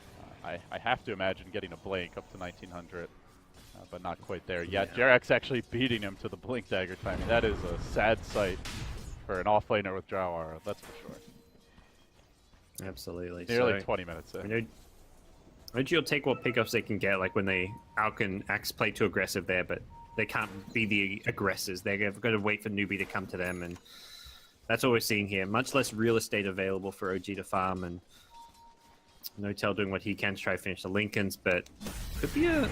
I have to imagine getting a Blink up to 1900, but not quite there yet. Yeah. Jarek's actually beating him to the Blink Dagger timing. That is a sad sight for an offlaner with Drow Aura, that's for sure. Absolutely. Nearly 20 minutes there. OG will take what pickups they can get, like when they Alcan Axe play too aggressive there, but they can't be the aggressors. They've got to wait for Newbee to come to them, and that's what we're seeing here. Much less real estate available for OG to farm, and No Tail doing what he can to try to finish the Lincolns, but could be a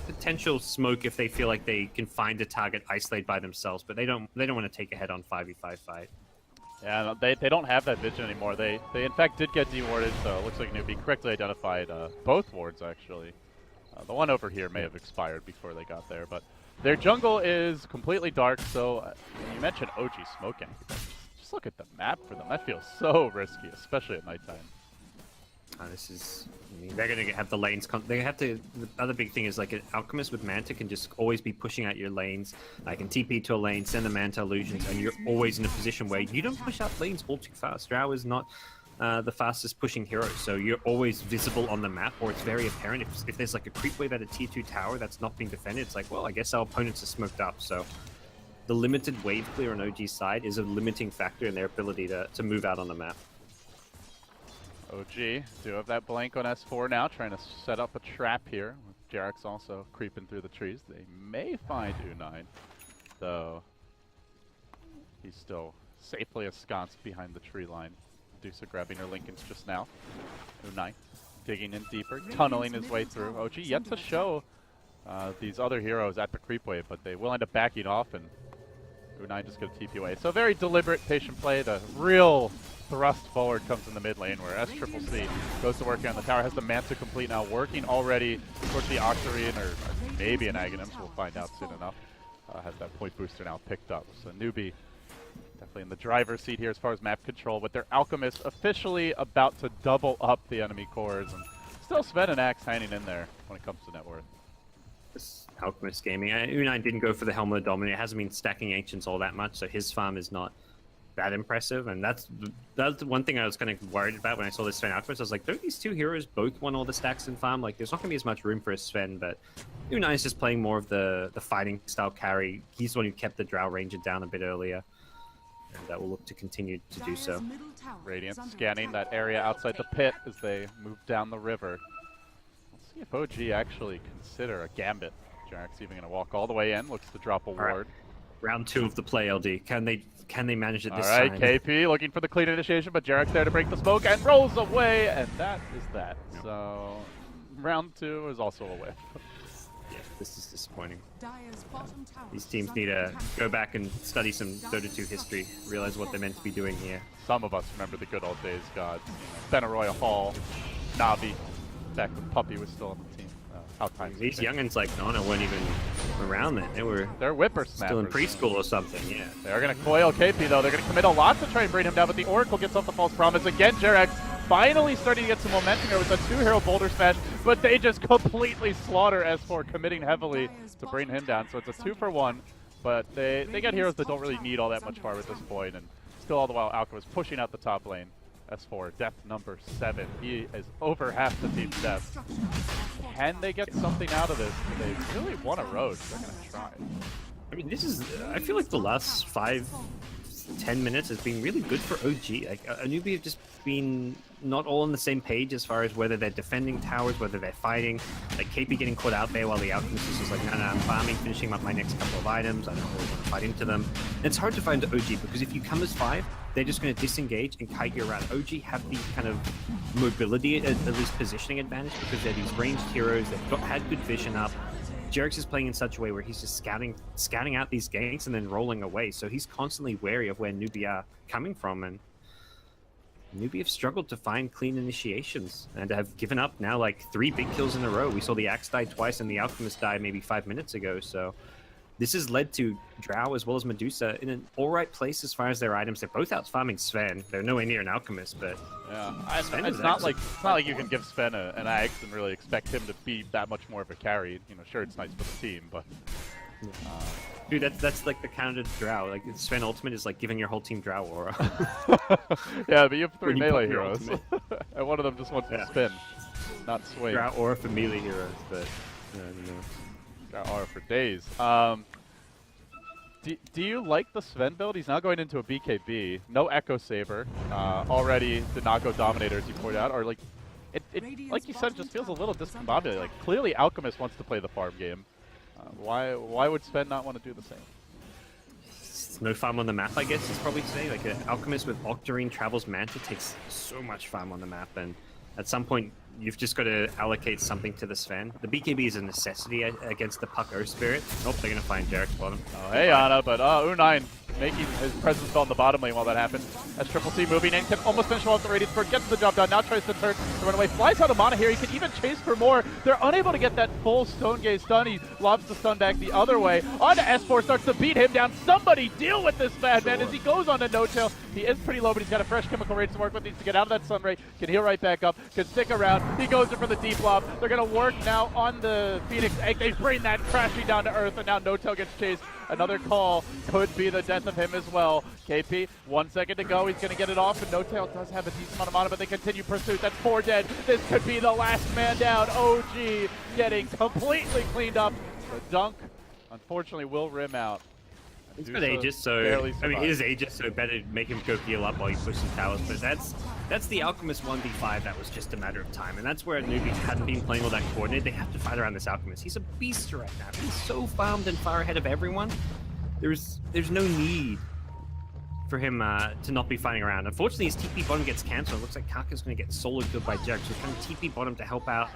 potential smoke if they feel like they can find a target isolated by themselves, but they don't want to take a head-on 5v5 fight. Yeah, they don't have that vision anymore. They in fact did get dewarded, so it looks like Newbee correctly identified both wards actually. The one over here may have expired before they got there, but their jungle is completely dark, so you mentioned OG smoking. Just look at the map for them. That feels so risky, especially at nighttime. They're going to have the lanes. They have to. The other big thing is like an Alchemist with Manta can just always be pushing out your lanes. I can TP to a lane, send the Manta illusions, and you're always in a position where you don't push out lanes all too fast. Drow is not the fastest pushing hero, so you're always visible on the map, or it's very apparent. If there's like a creep wave at a tier 2 tower that's not being defended, it's like, well, I guess our opponents are smoked up. So the limited wave clear on OG's side is a limiting factor in their ability to move out on the map. OG do have that blank on S4 now, trying to set up a trap here. Jarek's also creeping through the trees. They may find U9, though he's still safely ensconced behind the tree line. Medusa grabbing her Lincolns just now. U9 digging in deeper, tunneling his way through. OG yet to show these other heroes at the creep wave, but they will end up backing off, and U9 just going to TP away. So very deliberate, patient play. The real thrust forward comes in the mid lane, where SCCC goes to working on the tower, has the Manta complete now, working already towards the Octarine, or maybe an Aghanim's, we'll find out soon enough. Has that point booster now picked up. So Newbee definitely in the driver's seat here as far as map control, with their Alchemist officially about to double up the enemy cores, and still Sven and Axe hanging in there when it comes to net worth. This Alchemist gaming, U9 didn't go for the Helmet of Dominate. It hasn't been stacking Ancients all that much, so his farm is not that impressive, and that's one thing I was kind of worried about when I saw this Sven Alchemist. I was like, don't these two heroes both want all the stacks in farm? Like, there's not going to be as much room for a Sven, but U9 is just playing more of the fighting style carry. He's the one who kept the Drow Ranger down a bit earlier, and that will look to continue to do so. Radiant scanning that area outside the pit as they move down the river. Let's see if OG actually consider a Gambit. Jarek's even going to walk all the way in, looks to drop a ward. Round 2 of the play, LD. Can they manage it this time? All right, time? KP looking for the clean initiation, but Jarek's there to break the smoke and rolls away, and that is that. Yep. So round 2 is also a whiff. Yeah, this is disappointing. These teams need to go back and study some Dota 2 history, realize what they're meant to be doing here. Some of us remember the good old days, gods. Benaroya Hall, Na'Vi, back when Puppy was still on the team. These youngins like Nana weren't even around then. They're whippersnappers. Still in preschool or something, yeah. They're going to coil KP though. They're going to commit a lot to try and bring him down, but the Oracle gets off the false promise. Again, Jarek finally starting to get some momentum here with a 2-hero boulder smash, but they just completely slaughter S4, committing heavily to bring him down. So it's a 2-for-1, but they get heroes that don't really need all that much fire at this point, and still all the while Alchemist pushing out the top lane. S4, death number 7. He is over half the team's death. Can they get something out of this? They really want a road. They're going to try. I mean, I feel like the last 5-10 minutes has been really good for OG. Like, Newbee have just been not all on the same page as far as whether they're defending towers, whether they're fighting. Like, KP getting caught out there while the Alchemist is just like, no, I'm farming, finishing up my next couple of items. I don't really want to fight into them. And it's hard to find OG, because if you come as 5, they're just going to disengage and kite you around. OG have the kind of mobility, at least positioning advantage, because they're these ranged heroes. They've had good vision up. Jarek's is playing in such a way where he's just scouting out these ganks and then rolling away. So he's constantly wary of where Newbee are coming from. And Newbee have struggled to find clean initiations and have given up now like 3 big kills in a row. We saw the Axe die twice and the Alchemist die maybe 5 minutes ago, so this has led to Drow as well as Medusa in an alright place as far as their items. They're both out farming Sven. They're nowhere near an Alchemist, but yeah, Sven it's is not actually like you can give Sven an axe and really expect him to be that much more of a carry. You know, sure, it's nice for the team, but dude, that's like the counter to Drow. Like Sven ultimate is like giving your whole team Drow aura. yeah, but you have 3 When you melee put your heroes, and one of them just wants to Yeah. spin, not swing. Drow aura for melee heroes, but I don't know. Got aura for days. Do you like the Sven build? He's now going into a BKB. No Echo Saber. Already did not go Dominator as you pointed out. Or like, it like you said, it just feels a little discombobulated. Like clearly Alchemist wants to play the farm game. Why would Sven not want to do the same? No farm on the map, I guess, is probably saying. Like, an Alchemist with Octarine Travels Manta takes so much farm on the map, and at some point, you've just got to allocate something to the Sven. The BKB is a necessity against the Puck Earth Spirit. Nope, they're going to find Jarek's bottom. Oh, hey, Ana, but U9 making his presence felt in the bottom lane while that happened. As Triple C moving in, can almost finish off the Radiant Spurt, gets the job done, now tries to turn the runaway, flies out of mana here, he can even chase for more. They're unable to get that full Stone Gaze stun, he lobs the stun back the other way. On to S4, starts to beat him down. Somebody deal with this bad man as he goes on to No Tail. He is pretty low, but he's got a fresh chemical rage to work with, needs to get out of that Sun Ray, can heal right back up, can stick around. He goes in for the deep lob. They're going to work now on the Phoenix Egg. They bring that crashing down to earth, and now No Tail gets chased. Another call could be the death of him as well. KP, 1 second to go. He's going to get it off, and No Tail does have a decent amount of mana, but they continue pursuit. That's 4 dead. This could be the last man down. OG getting completely cleaned up. The dunk, unfortunately, will rim out. He's got Aegis, so I mean, it is Aegis, so better make him go heal up while you push some towers. But that's the Alchemist 1v5. That was just a matter of time, and that's where Newbee hadn't been playing all that coordinated. They have to fight around this Alchemist. He's a beast right now. He's so farmed and far ahead of everyone. There's no need for him to not be fighting around. Unfortunately, his TP bottom gets cancelled. It looks like Kaka's going to get solo killed by Jarek, so he's going to TP bottom to help out,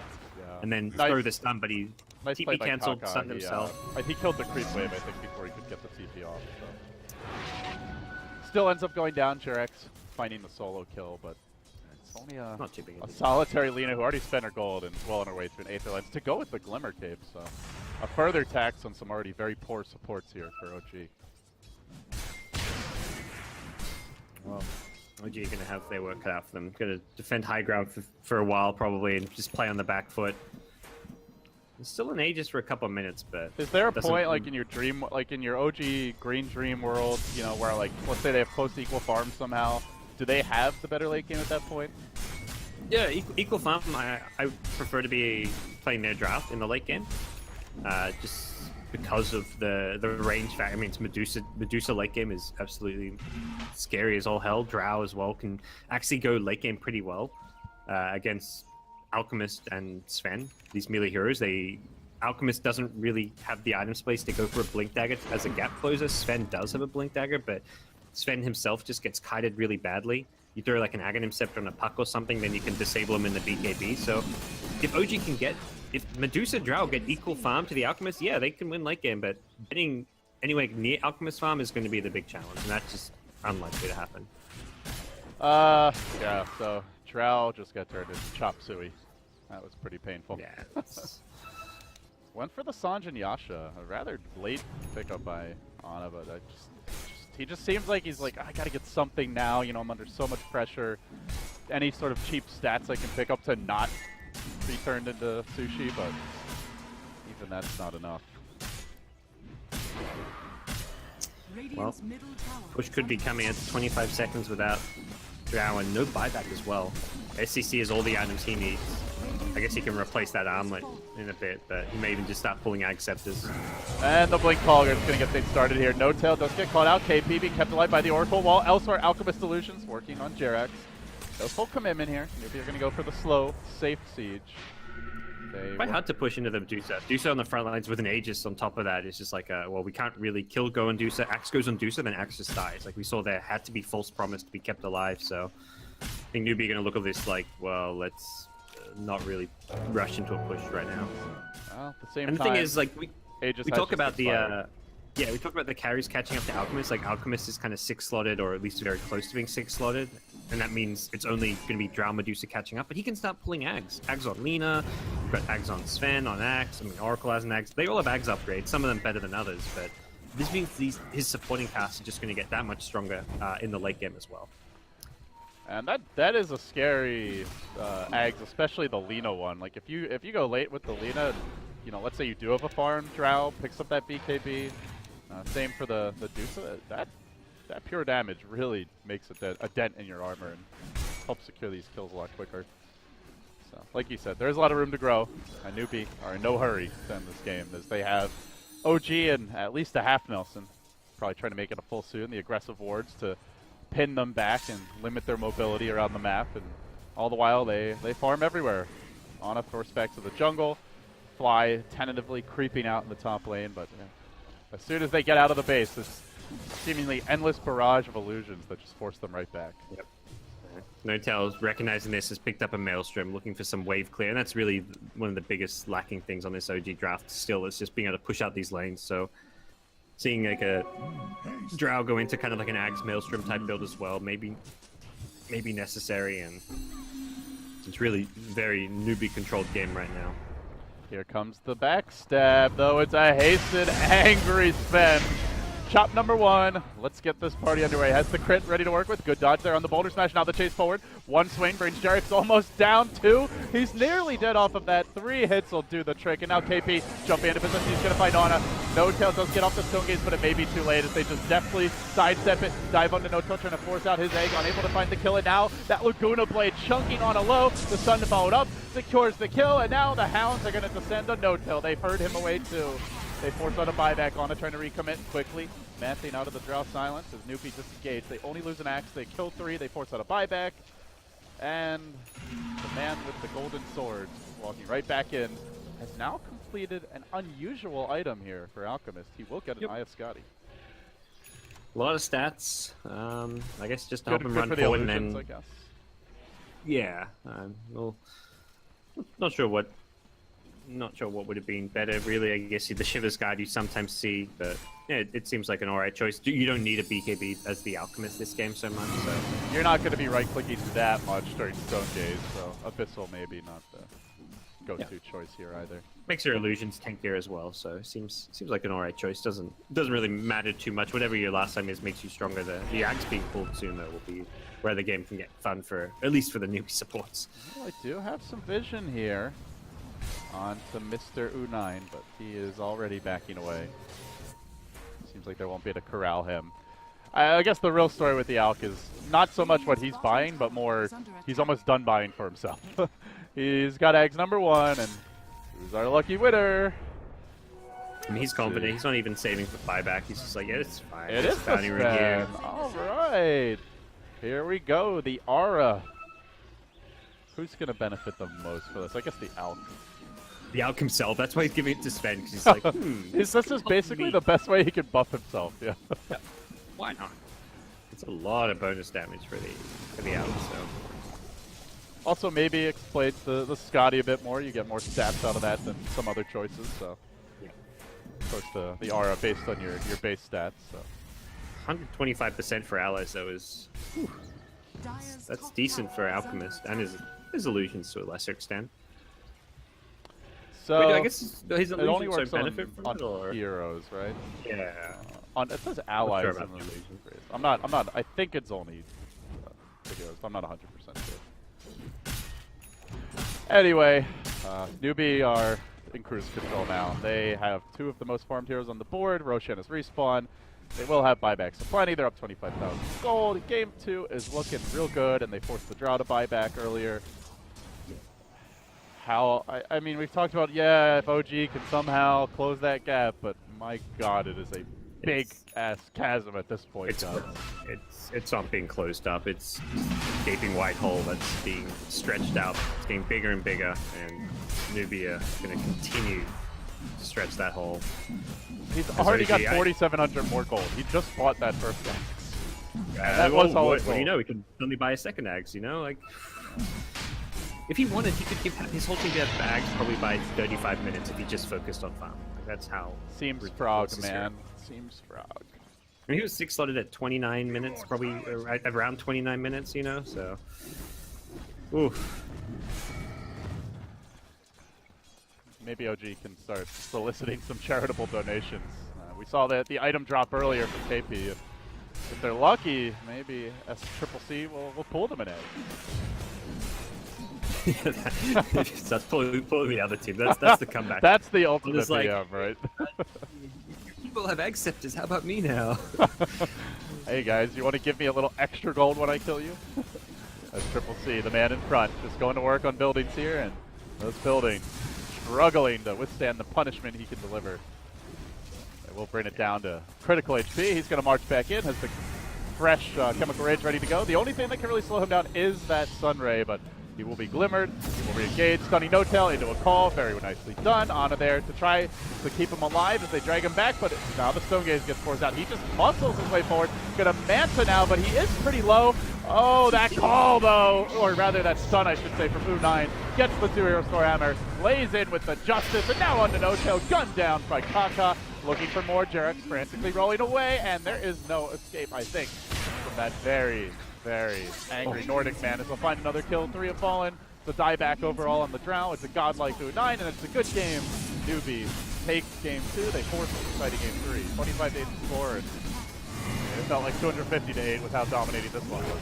and then throw the stun. But he TP cancelled, stunned himself. He killed the creep wave, I think, before he could get the TP off. So. Still ends up going down. Jarek's finding the solo kill, but it's only a solitary Lina who already spent her gold and is well on her way to an Aether Lens to go with the Glimmer Cape. So a further tax on some already very poor supports here for OG. Well, OG are going to have their work cut out for them. Going to defend high ground for a while probably and just play on the back foot. It's still an Aegis for a couple of minutes, but is there a point like in your dream, like in your OG Green Dream world, you know, where like let's say they have close to equal farm somehow? Do they have the better late game at that point? Yeah, equal farm. I prefer to be playing their draft in the late game, just because of the range factor. I mean, it's Medusa late game is absolutely scary as all hell. Drow as well can actually go late game pretty well against Alchemist and Sven, these melee heroes. Alchemist doesn't really have the item space to go for a Blink Dagger as a gap closer. Sven does have a Blink Dagger, but Sven himself just gets kited really badly. You throw like an Aghanim Scepter on a Puck or something, then you can disable him in the BKB. So if OG can if Medusa Drow get equal farm to the Alchemist, yeah, they can win late game, but getting anywhere near Alchemist farm is going to be the big challenge, and that's just unlikely to happen. Yeah, so Drow just got turned into Chop Suey. That was pretty painful. Yeah. Went for the Sanj and Yasha. A rather late pickup by Ana, but he just seems like he's like, I gotta get something now. You know, I'm under so much pressure. Any sort of cheap stats I can pick up to not be turned into sushi, but even that's not enough. Well, push could be coming at 25 seconds without Drow and no buyback as well. SCC is all the items he needs. I guess he can replace that armlet in a bit, but he may even just start pulling Ag Scepters. And the Blink Call is going to get things started here. No Tail does get caught out. KP being kept alive by the Oracle, while elsewhere Alchemist Illusions working on Jerax. No full commitment here. Maybe they're going to go for the slow, safe siege. Quite hard to push into the Medusa. Medusa on the front lines with an Aegis on top of that is just like, well, we can't really kill Go on Medusa. Axe goes on Medusa, then Axe just dies. Like we saw there had to be false promise to be kept alive, so I think Newbee are going to look at this like, well, let's not really rush into a push right now. Well, at the same and the time, thing is, like, we talk about the Yeah, we talked about the carries catching up to Alchemist. Like, Alchemist is kind of 6-slotted, or at least very close to being 6-slotted. And that means it's only going to be Drow Medusa catching up. But he can start pulling Ags. Ags on Lina, we've got Ags on Sven, on Axe. I mean, Oracle has an Ags. They all have Ags upgrades, some of them better than others. But this means his supporting cast is just going to get that much stronger in the late game as well. And that is a scary Ags, especially the Lina one. Like, if you go late with the Lina, you know, let's say you do have a farm Drow, picks up that BKB. Same for the Dusa. That pure damage really makes a dent in your armor and helps secure these kills a lot quicker. So, like you said, there's a lot of room to grow. Newbee are in no hurry to end this game, as they have OG and at least a half Nelson. Probably trying to make it a full soon. The aggressive wards to pin them back and limit their mobility around the map. And all the while, they farm everywhere. Ana force back to the jungle. Fly tentatively creeping out in the top lane, but as soon as they get out of the base, this seemingly endless barrage of illusions that just force them right back. Yep. No-Tails, recognizing this, has picked up a Maelstrom, looking for some wave clear, and that's really one of the biggest lacking things on this OG draft still, is just being able to push out these lanes. So seeing like a Drow go into kind of like an Axe Maelstrom type build as well, maybe necessary, and it's really very Newbee controlled game right now. Here comes the backstab, though it's a hasted, angry Sven. Chop number 1. Let's get this party underway. Has the crit ready to work with. Good dodge there on the boulder smash. Now the chase forward. 1 swing brings Jareth's almost down. 2. He's nearly dead off of that. 3 hits will do the trick. And now KP jumping into position. He's going to find Ana. No-Tail does get off the stone gaze, but it may be too late as they just deftly sidestep it. Dive onto No-Tail, trying to force out his egg. Unable to find the kill. And now that Laguna Blade chunking on a low. The Sun followed up. Secures the kill. And now the Hounds are going to descend on No-Tail. They've heard him away too. They force out a buyback on it, trying to recommit quickly. Manthing out of the Drow silence as Newbee disengaged. They only lose an axe. They kill 3. They force out a buyback. And the man with the golden sword, walking right back in, has now completed an unusual item here for Alchemist. He will get an Eye of Scotty. A lot of stats. I guess just to help him run for the forward, illusions, and I guess. Yeah. Well, not sure what would have been better, really. I guess the Shivers Guide you sometimes see, but yeah, it seems like an alright choice. You don't need a BKB as the Alchemist this game so much, so... You're not going to be right-clicking that much during Stone Gaze, so Abyssal maybe not the go-to choice here either. Makes your illusions tankier as well, so seems like an alright choice. Doesn't really matter too much. Whatever your last time is makes you stronger. The axe being pulled soon, though, will be where the game can get fun, for at least for the Newbee supports. Well, I do have some vision here on to Mr. U9, but he is already backing away. Seems like they won't be able to corral him. I guess the real story with the Alk is not so much what he's buying, but more he's almost done buying for himself. He's got eggs number 1, and who's our lucky winner? I mean, he's confident. He's not even saving for buyback. He's just like, yeah, it's fine. It is the Sven. All right. Here we go. The Aura. Who's going to benefit the most for this? I guess the Alk. The Alk himself. That's why he's giving it to Sven, because he's like, This is basically the best way he can buff himself. Yeah. Why not? It's a lot of bonus damage for the Alk, so... Also, maybe explains the Scotty a bit more. You get more stats out of that than some other choices. So, yeah. Of course, the aura based on your base stats. So, 125% for allies, though, is that's decent for Alchemist and his illusions to a lesser extent. So wait, I guess his it only illusions works benefit from on it, or heroes, right? Yeah. On it says allies. Sure in about the the illusion. phrase. I'm not. I think it's only heroes. I'm not 100% sure. Anyway, Newbee are in cruise control now. They have 2 of the most farmed heroes on the board. Roshan is respawn. They will have buybacks aplenty. They're up 25,000 gold. Game 2 is looking real good, and they forced the Drow to buy back earlier. I mean, we've talked about, if OG can somehow close that gap, but my god, it is a big-ass chasm at this point. It's not being closed up. It's a gaping white hole that's being stretched out. It's getting bigger and bigger, and Newbee are going to continue to stretch that hole. He's already got 4,700 more gold. He just bought that first axe. That was all it was. Well, you know, he could only buy a second axe, you know? Like, if he wanted, he could give his whole team to have bags probably by 35 minutes if he just focused on farm. That's how. Seems ridiculous frog, this man. hero. Seems frog. I mean, he was 6 slotted at 29 minutes, probably around 29 minutes, you know, so. Oof. Maybe OG can start soliciting some charitable donations. We saw the item drop earlier from KP. If they're lucky, maybe SCCC will pull them an egg. That's pulling the other team. That's the comeback. That's the ultimate It's like, VM, right? people have egg scepters. How about me now? Hey guys, you want to give me a little extra gold when I kill you? That's CCC, the man in front, just going to work on buildings here, and those buildings struggling to withstand the punishment he can deliver. We'll bring it down to critical HP. He's going to march back in, has the fresh chemical rage ready to go. The only thing that can really slow him down is that sun ray, but he will be glimmered. He will re-engage. Stunning no-tail into a call. Very nicely done. Onto there to try to keep him alive as they drag him back, but now the stone gaze gets forced out. He just muscles his way forward. Gonna Manta now, but he is pretty low. Oh, that call though, or rather that stun I should say from U9. Gets the 2-hero Storehammer, lays in with the Justice, and now onto no-tail. Gunned down by Kaka. Looking for more. Jarek frantically rolling away, and there is no escape, I think, from that very angry Nordic man as we'll find another kill. 3 have fallen. The dieback overall on the Drow. It's a godlike U9, and it's a good game. Newbee takes game 2. They force it to fight game 3. 25 days to score, and it felt like 250 to 8 with how dominating this one was.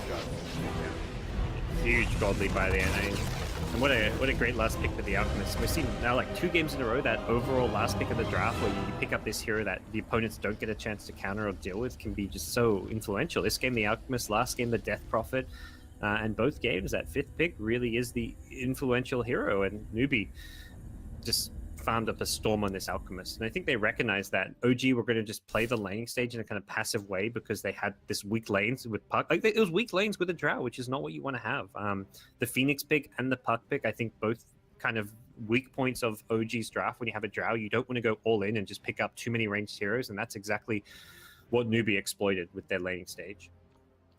Huge gold lead by the end. And what a great last pick for the Alchemist. We've seen now like 2 games in a row that overall last pick of the draft where you pick up this hero that the opponents don't get a chance to counter or deal with can be just so influential. This game the Alchemist, last game the Death Prophet, and both games that 5th pick really is the influential hero, and Newbee just farmed up a storm on this Alchemist. And I think they recognized that OG were going to just play the laning stage in a kind of passive way because they had this weak lanes with Puck. Like it was weak lanes with a Drow, which is not what you want to have. The Phoenix pick and the Puck pick, I think both kind of weak points of OG's draft. When you have a Drow, you don't want to go all in and just pick up too many ranged heroes, and that's exactly what Newbee exploited with their laning stage.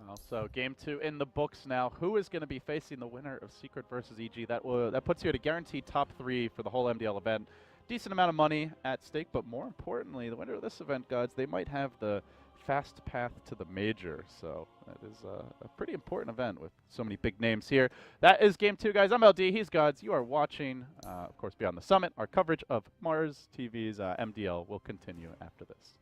Also, game 2 in the books now. Who is going to be facing the winner of Secret versus EG? That puts you at a guaranteed top 3 for the whole MDL event. Decent amount of money at stake, but more importantly, the winner of this event, gods, they might have the fast path to the major. So that is a pretty important event with so many big names here. That is game 2, guys. I'm LD. He's gods. You are watching, of course, Beyond the Summit. Our coverage of Mars TV's MDL will continue after this.